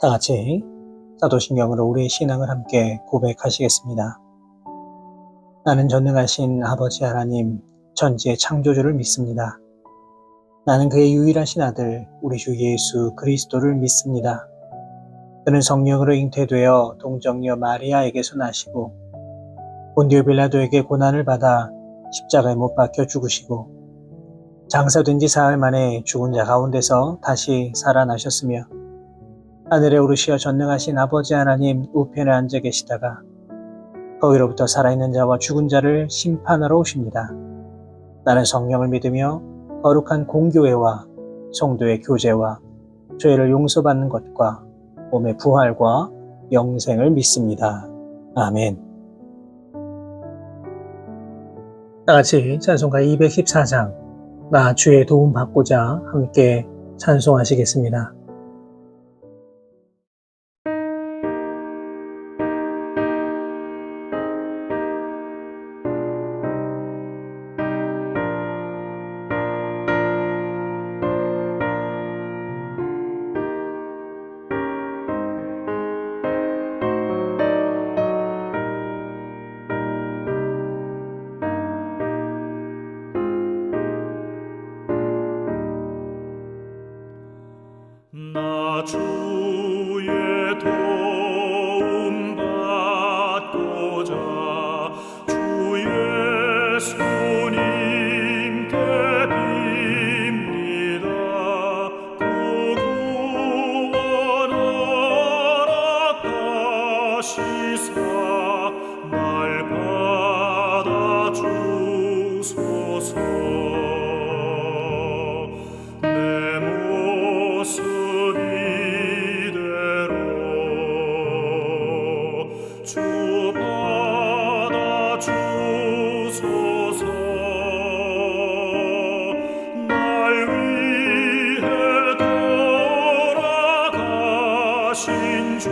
다 같이 사도신경으로 우리의 신앙을 함께 고백하시겠습니다. 나는 전능하신 아버지 하나님, 천지의 창조주를 믿습니다. 나는 그의 유일하신 아들, 우리 주 예수 그리스도를 믿습니다. 그는 성령으로 잉태되어 동정녀 마리아에게서 나시고 본디오 빌라도에게 고난을 받아 십자가에 못 박혀 죽으시고 장사된 지 사흘 만에 죽은 자 가운데서 다시 살아나셨으며 하늘에 오르시어 전능하신 아버지 하나님 우편에 앉아 계시다가 거기로부터 살아있는 자와 죽은 자를 심판하러 오십니다. 나는 성령을 믿으며 거룩한 공교회와 성도의 교제와 죄를 용서받는 것과 몸의 부활과 영생을 믿습니다. 아멘. 다같이 찬송가 214장 나 주의 도움 받고자 함께 찬송하시겠습니다. 나 주의 도움 받고자 주 예수님께 빕니다. 그 구원 허락하시사 날 받아주소서. 주 받아주소서. 날 위해 돌아가신 주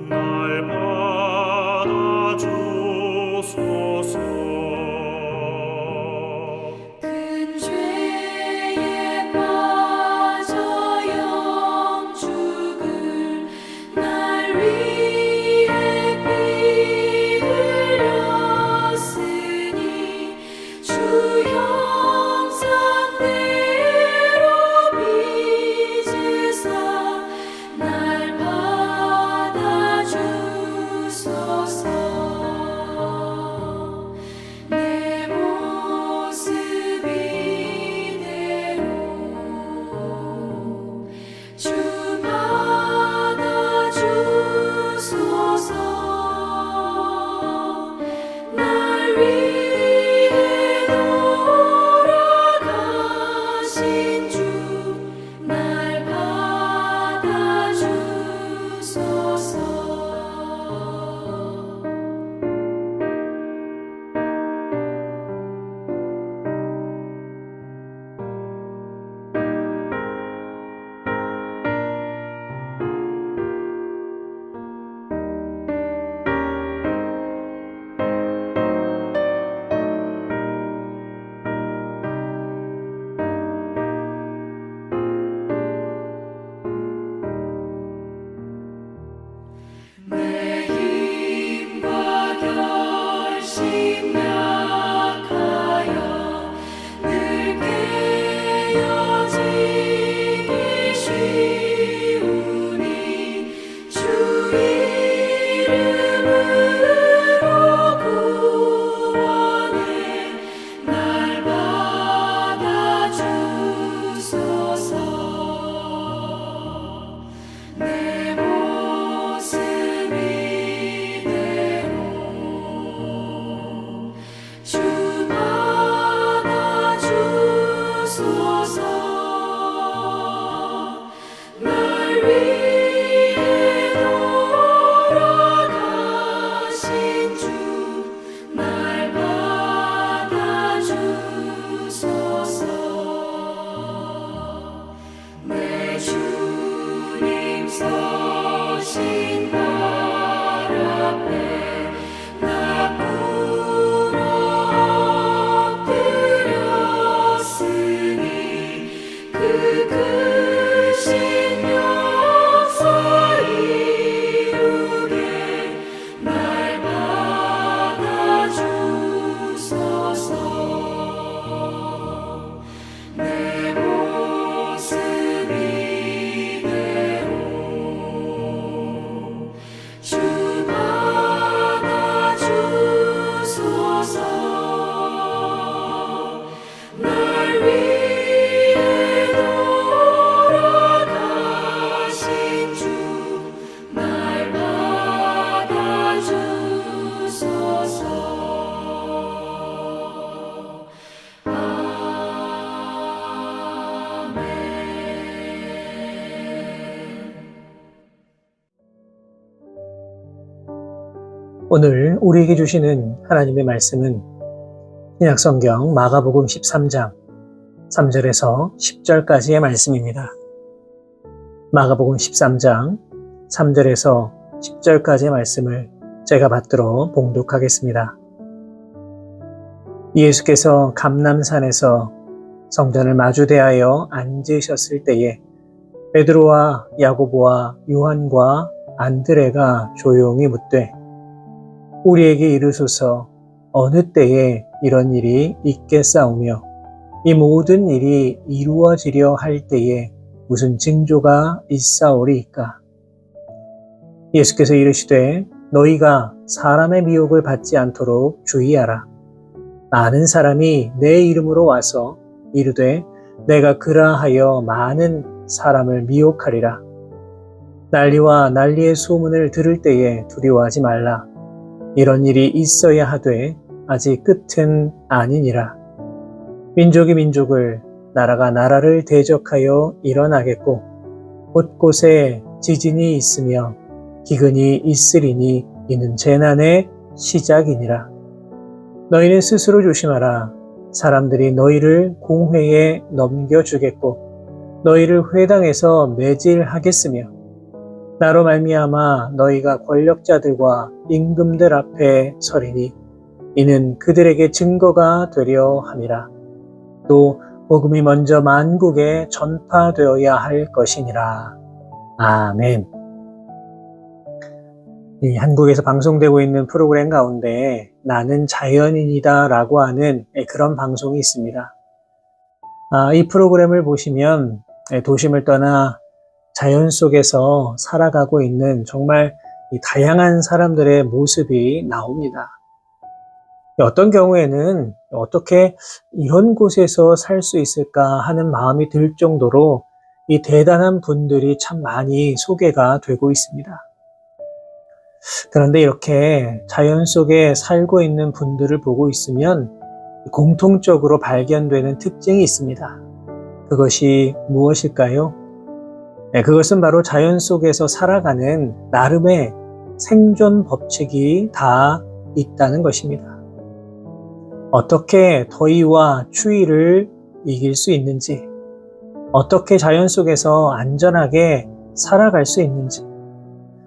날 받아주소서. 오늘 우리에게 주시는 하나님의 말씀은 신약성경 마가복음 13장 3절에서 10절까지의 말씀입니다. 마가복음 13장 3절에서 10절까지의 말씀을 제가 받들어 봉독하겠습니다. 예수께서 감람산에서 성전을 마주대하여 앉으셨을 때에 베드로와 야고보와 요한과 안드레가 조용히 묻되 우리에게 이르소서 어느 때에 이런 일이 있겠사오며 이 모든 일이 이루어지려 할 때에 무슨 징조가 있사오리이까? 예수께서 이르시되 너희가 사람의 미혹을 받지 않도록 주의하라. 많은 사람이 내 이름으로 와서 이르되 내가 그라하여 많은 사람을 미혹하리라. 난리와 난리의 소문을 들을 때에 두려워하지 말라. 이런 일이 있어야 하되 아직 끝은 아니니라. 민족이 민족을, 나라가 나라를 대적하여 일어나겠고 곳곳에 지진이 있으며 기근이 있으리니 이는 재난의 시작이니라. 너희는 스스로 조심하라. 사람들이 너희를 공회에 넘겨주겠고 너희를 회당에서 매질하겠으며 나로 말미암아 너희가 권력자들과 임금들 앞에 서리니 이는 그들에게 증거가 되려 함이라. 또 복음이 먼저 만국에 전파되어야 할 것이니라. 아멘. 이 한국에서 방송되고 있는 프로그램 가운데 나는 자연인이다 라고 하는 그런 방송이 있습니다. 이 프로그램을 보시면 도심을 떠나 자연 속에서 살아가고 있는 정말 다양한 사람들의 모습이 나옵니다. 어떤 경우에는 어떻게 이런 곳에서 살 수 있을까 하는 마음이 들 정도로 이 대단한 분들이 참 많이 소개가 되고 있습니다. 그런데 이렇게 자연 속에 살고 있는 분들을 보고 있으면 공통적으로 발견되는 특징이 있습니다. 그것이 무엇일까요? 그것은 바로 자연 속에서 살아가는 나름의 생존 법칙이 다 있다는 것입니다. 어떻게 더위와 추위를 이길 수 있는지, 어떻게 자연 속에서 안전하게 살아갈 수 있는지,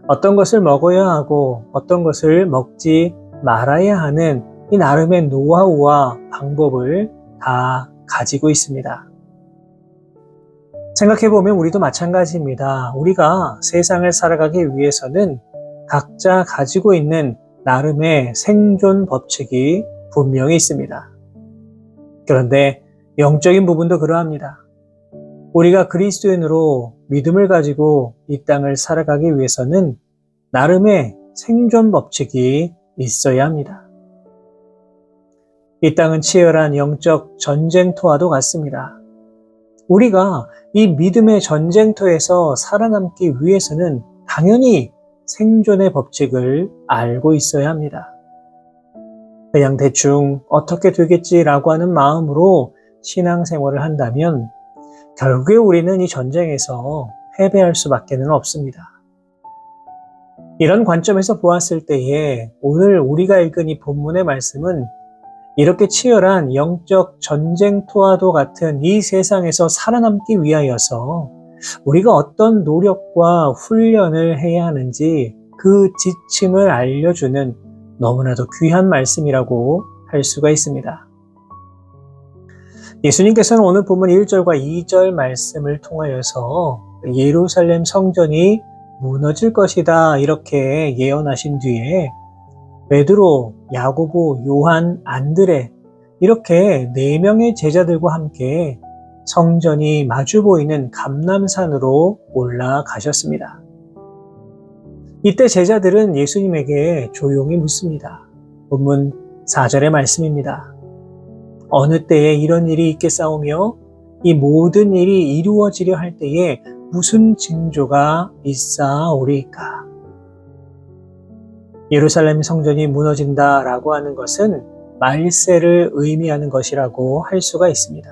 어떤 것을 먹어야 하고 어떤 것을 먹지 말아야 하는 이 나름의 노하우와 방법을 다 가지고 있습니다. 생각해보면 우리도 마찬가지입니다. 우리가 세상을 살아가기 위해서는 각자 가지고 있는 나름의 생존 법칙이 분명히 있습니다. 그런데 영적인 부분도 그러합니다. 우리가 그리스도인으로 믿음을 가지고 이 땅을 살아가기 위해서는 나름의 생존 법칙이 있어야 합니다. 이 땅은 치열한 영적 전쟁터와도 같습니다. 우리가 이 믿음의 전쟁터에서 살아남기 위해서는 당연히 생존의 법칙을 알고 있어야 합니다. 그냥 대충 어떻게 되겠지라고 하는 마음으로 신앙생활을 한다면 결국에 우리는 이 전쟁에서 패배할 수밖에 없습니다. 이런 관점에서 보았을 때에 오늘 우리가 읽은 이 본문의 말씀은 이렇게 치열한 영적 전쟁터와도 같은 이 세상에서 살아남기 위하여서 우리가 어떤 노력과 훈련을 해야 하는지 그 지침을 알려주는 너무나도 귀한 말씀이라고 할 수가 있습니다. 예수님께서는 오늘 본문 1절과 2절 말씀을 통하여서 예루살렘 성전이 무너질 것이다 이렇게 예언하신 뒤에 베드로, 야고보, 요한, 안드레 이렇게 4명의 제자들과 함께 성전이 마주 보이는 감람산으로 올라가셨습니다. 이때 제자들은 예수님에게 조용히 묻습니다. 본문 4절의 말씀입니다. 어느 때에 이런 일이 있겠사오며 이 모든 일이 이루어지려 할 때에 무슨 징조가 있사오리까? 예루살렘 성전이 무너진다라고 하는 것은 말세를 의미하는 것이라고 할 수가 있습니다.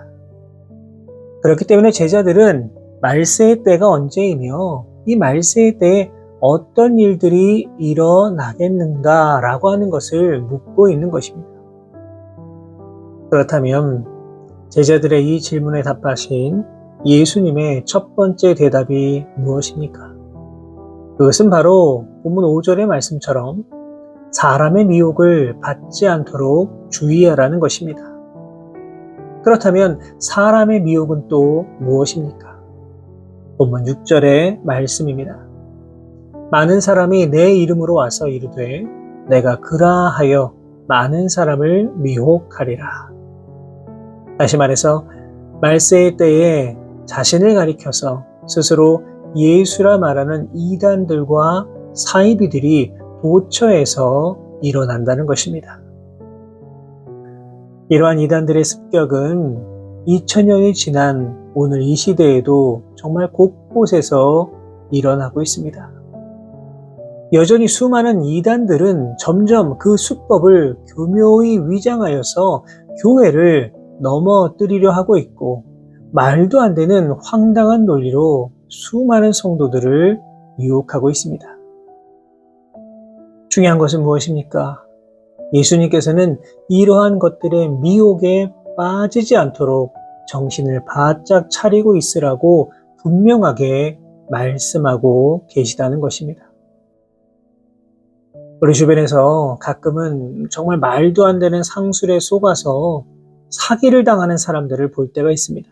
그렇기 때문에 제자들은 말세의 때가 언제이며 이 말세의 때에 어떤 일들이 일어나겠는가라고 하는 것을 묻고 있는 것입니다. 그렇다면 제자들의 이 질문에 답하신 예수님의 첫 번째 대답이 무엇입니까? 그것은 바로 본문 5절의 말씀처럼 사람의 미혹을 받지 않도록 주의하라는 것입니다. 그렇다면 사람의 미혹은 또 무엇입니까? 본문 6절의 말씀입니다. 많은 사람이 내 이름으로 와서 이르되 내가 그라하여 많은 사람을 미혹하리라. 다시 말해서 말세의 때에 자신을 가리켜서 스스로 예수라 말하는 이단들과 사이비들이 도처에서 일어난다는 것입니다. 이러한 이단들의 습격은 2000년이 지난 오늘 이 시대에도 정말 곳곳에서 일어나고 있습니다. 여전히 수많은 이단들은 점점 그 수법을 교묘히 위장하여서 교회를 넘어뜨리려 하고 있고 말도 안 되는 황당한 논리로 수많은 성도들을 유혹하고 있습니다. 중요한 것은 무엇입니까? 예수님께서는 이러한 것들의 미혹에 빠지지 않도록 정신을 바짝 차리고 있으라고 분명하게 말씀하고 계시다는 것입니다. 우리 주변에서 가끔은 정말 말도 안 되는 상술에 속아서 사기를 당하는 사람들을 볼 때가 있습니다.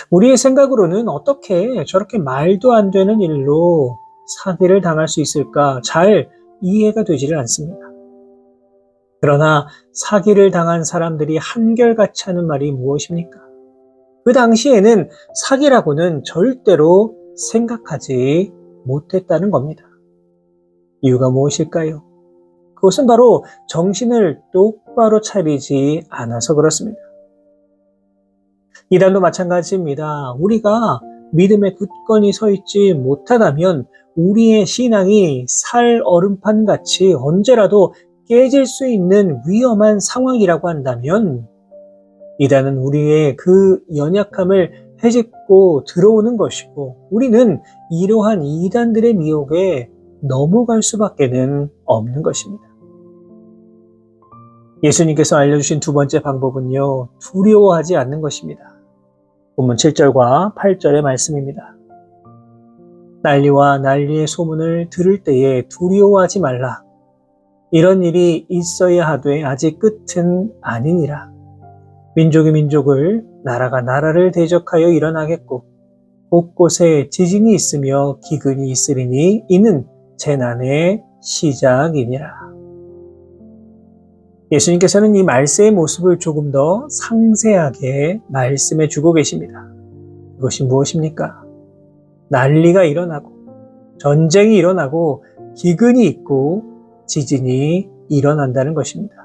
우리의 생각으로는 어떻게 저렇게 말도 안 되는 일로 사기를 당할 수 있을까 잘 이해가 되지를 않습니다. 그러나 사기를 당한 사람들이 한결같이 하는 말이 무엇입니까? 그 당시에는 사기라고는 절대로 생각하지 못했다는 겁니다. 이유가 무엇일까요? 그것은 바로 정신을 똑바로 차리지 않아서 그렇습니다. 이단도 마찬가지입니다. 우리가 믿음에 굳건히 서 있지 못하다면 우리의 신앙이 살 얼음판 같이 언제라도 깨질 수 있는 위험한 상황이라고 한다면 이단은 우리의 그 연약함을 헤집고 들어오는 것이고 우리는 이러한 이단들의 미혹에 넘어갈 수밖에는 없는 것입니다. 예수님께서 알려주신 두 번째 방법은요, 두려워하지 않는 것입니다. 본문 7절과 8절의 말씀입니다. 난리와 난리의 소문을 들을 때에 두려워하지 말라. 이런 일이 있어야 하되 아직 끝은 아니니라. 민족이 민족을, 나라가 나라를 대적하여 일어나겠고 곳곳에 지진이 있으며 기근이 있으리니 이는 재난의 시작이니라. 예수님께서는 이 말세의 모습을 조금 더 상세하게 말씀해 주고 계십니다. 그것이 무엇입니까? 난리가 일어나고 전쟁이 일어나고 기근이 있고 지진이 일어난다는 것입니다.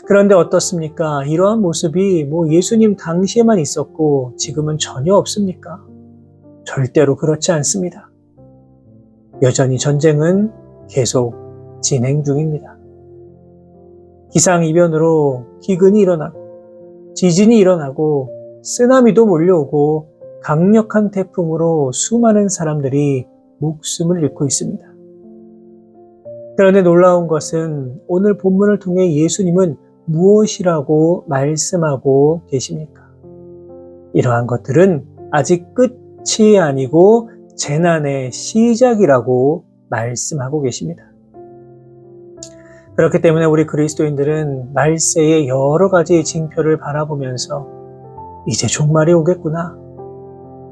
그런데 어떻습니까? 이러한 모습이 예수님 당시에만 있었고 지금은 전혀 없습니까? 절대로 그렇지 않습니다. 여전히 전쟁은 계속 진행 중입니다. 기상이변으로 기근이 일어나고 지진이 일어나고 쓰나미도 몰려오고 강력한 태풍으로 수많은 사람들이 목숨을 잃고 있습니다. 그런데 놀라운 것은 오늘 본문을 통해 예수님은 무엇이라고 말씀하고 계십니까? 이러한 것들은 아직 끝이 아니고 재난의 시작이라고 말씀하고 계십니다. 그렇기 때문에 우리 그리스도인들은 말세의 여러 가지 징표를 바라보면서 이제 종말이 오겠구나.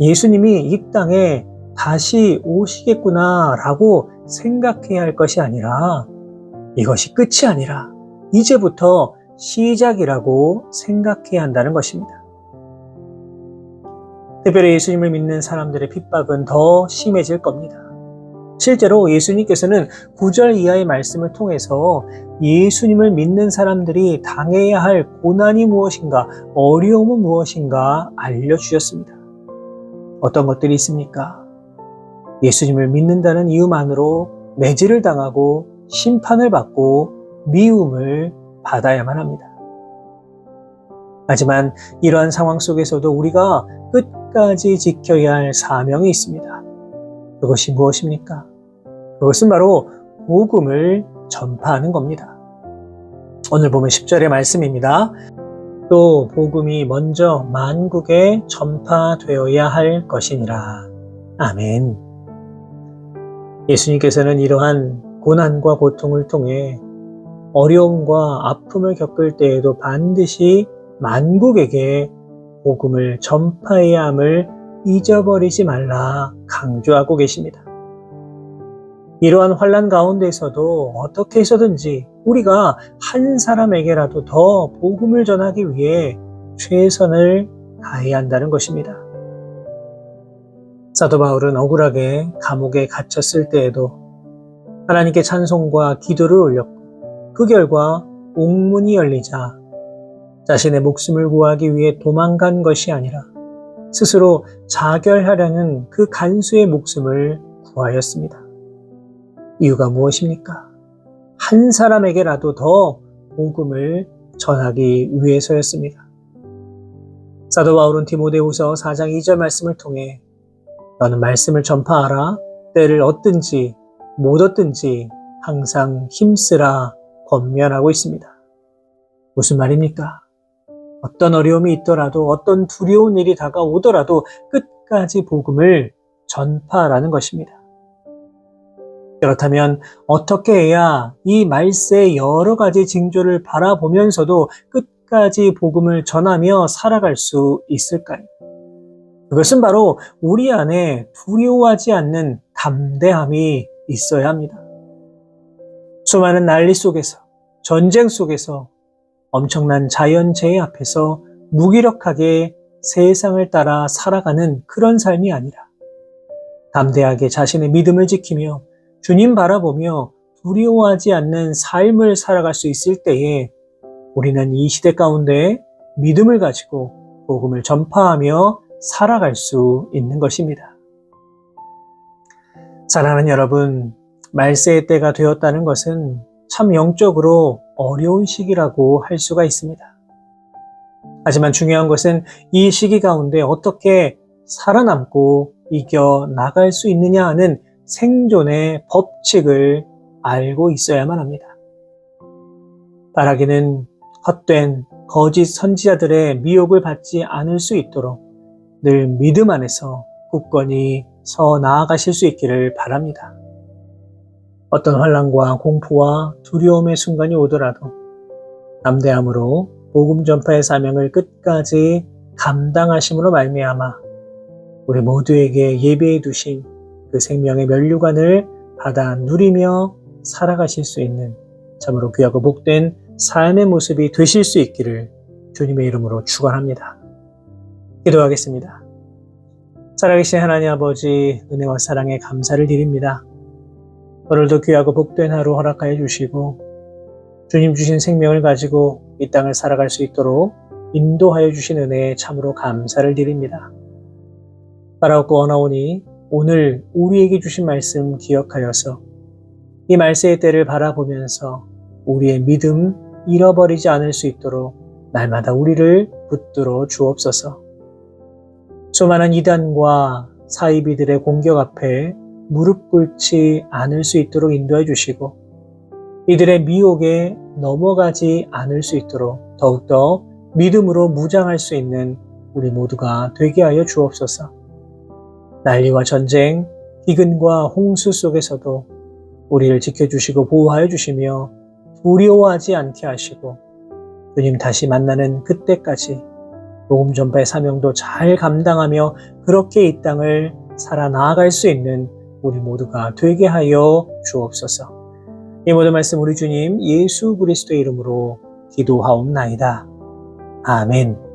예수님이 이 땅에 다시 오시겠구나 라고 생각해야 할 것이 아니라 이것이 끝이 아니라 이제부터 시작이라고 생각해야 한다는 것입니다. 특별히 예수님을 믿는 사람들의 핍박은 더 심해질 겁니다. 실제로 예수님께서는 9절 이하의 말씀을 통해서 예수님을 믿는 사람들이 당해야 할 고난이 무엇인가, 어려움은 무엇인가 알려주셨습니다. 어떤 것들이 있습니까? 예수님을 믿는다는 이유만으로 매질을 당하고 심판을 받고 미움을 받아야만 합니다. 하지만 이러한 상황 속에서도 우리가 끝까지 지켜야 할 사명이 있습니다. 그것이 무엇입니까? 그것은 바로 복음을 전파하는 겁니다. 오늘 보면 10절의 말씀입니다. 또 복음이 먼저 만국에 전파되어야 할 것이니라. 아멘. 예수님께서는 이러한 고난과 고통을 통해 어려움과 아픔을 겪을 때에도 반드시 만국에게 복음을 전파해야 함을 잊어버리지 말라 강조하고 계십니다. 이러한 환난 가운데서도 어떻게 해서든지 우리가 한 사람에게라도 더 복음을 전하기 위해 최선을 다해야 한다는 것입니다. 사도 바울은 억울하게 감옥에 갇혔을 때에도 하나님께 찬송과 기도를 올렸고 그 결과 옥문이 열리자 자신의 목숨을 구하기 위해 도망간 것이 아니라 스스로 자결하려는 그 간수의 목숨을 구하였습니다. 이유가 무엇입니까? 한 사람에게라도 더 복음을 전하기 위해서였습니다. 사도 바울은 디모데후서 4장 2절 말씀을 통해 너는 말씀을 전파하라. 때를 얻든지 못 얻든지 항상 힘쓰라 권면하고 있습니다. 무슨 말입니까? 어떤 어려움이 있더라도 어떤 두려운 일이 다가오더라도 끝까지 복음을 전파하라는 것입니다. 그렇다면 어떻게 해야 이 말세의 여러 가지 징조를 바라보면서도 끝까지 복음을 전하며 살아갈 수 있을까요? 그것은 바로 우리 안에 두려워하지 않는 담대함이 있어야 합니다. 수많은 난리 속에서, 전쟁 속에서, 엄청난 자연재해 앞에서 무기력하게 세상을 따라 살아가는 그런 삶이 아니라 담대하게 자신의 믿음을 지키며 주님 바라보며 두려워하지 않는 삶을 살아갈 수 있을 때에 우리는 이 시대 가운데 믿음을 가지고 복음을 전파하며 살아갈 수 있는 것입니다. 사랑하는 여러분, 말세의 때가 되었다는 것은 참 영적으로 어려운 시기라고 할 수가 있습니다. 하지만 중요한 것은 이 시기 가운데 어떻게 살아남고 이겨나갈 수 있느냐 하는 생존의 법칙을 알고 있어야만 합니다. 바라기는 헛된 거짓 선지자들의 미혹을 받지 않을 수 있도록 늘 믿음 안에서 굳건히 서 나아가실 수 있기를 바랍니다. 어떤 환난과 공포와 두려움의 순간이 오더라도 담대함으로 복음 전파의 사명을 끝까지 감당하심으로 말미암아 우리 모두에게 예배해 두신 그 생명의 면류관을 받아 누리며 살아가실 수 있는 참으로 귀하고 복된 삶의 모습이 되실 수 있기를 주님의 이름으로 축원합니다. 기도하겠습니다. 살아계신 하나님 아버지, 은혜와 사랑에 감사를 드립니다. 오늘도 귀하고 복된 하루 허락하여 주시고 주님 주신 생명을 가지고 이 땅을 살아갈 수 있도록 인도하여 주신 은혜에 참으로 감사를 드립니다. 바라옵고 원하오니 오늘 우리에게 주신 말씀 기억하여서 이 말세의 때를 바라보면서 우리의 믿음 잃어버리지 않을 수 있도록 날마다 우리를 붙들어 주옵소서. 수많은 이단과 사이비들의 공격 앞에 무릎 꿇지 않을 수 있도록 인도해 주시고 이들의 미혹에 넘어가지 않을 수 있도록 더욱더 믿음으로 무장할 수 있는 우리 모두가 되게 하여 주옵소서. 난리와 전쟁, 기근과 홍수 속에서도 우리를 지켜주시고 보호하여 주시며 두려워하지 않게 하시고 주님 다시 만나는 그때까지 복음 전파의 사명도 잘 감당하며 그렇게 이 땅을 살아나갈 수 있는 우리 모두가 되게 하여 주옵소서. 이 모든 말씀 우리 주님 예수 그리스도의 이름으로 기도하옵나이다. 아멘.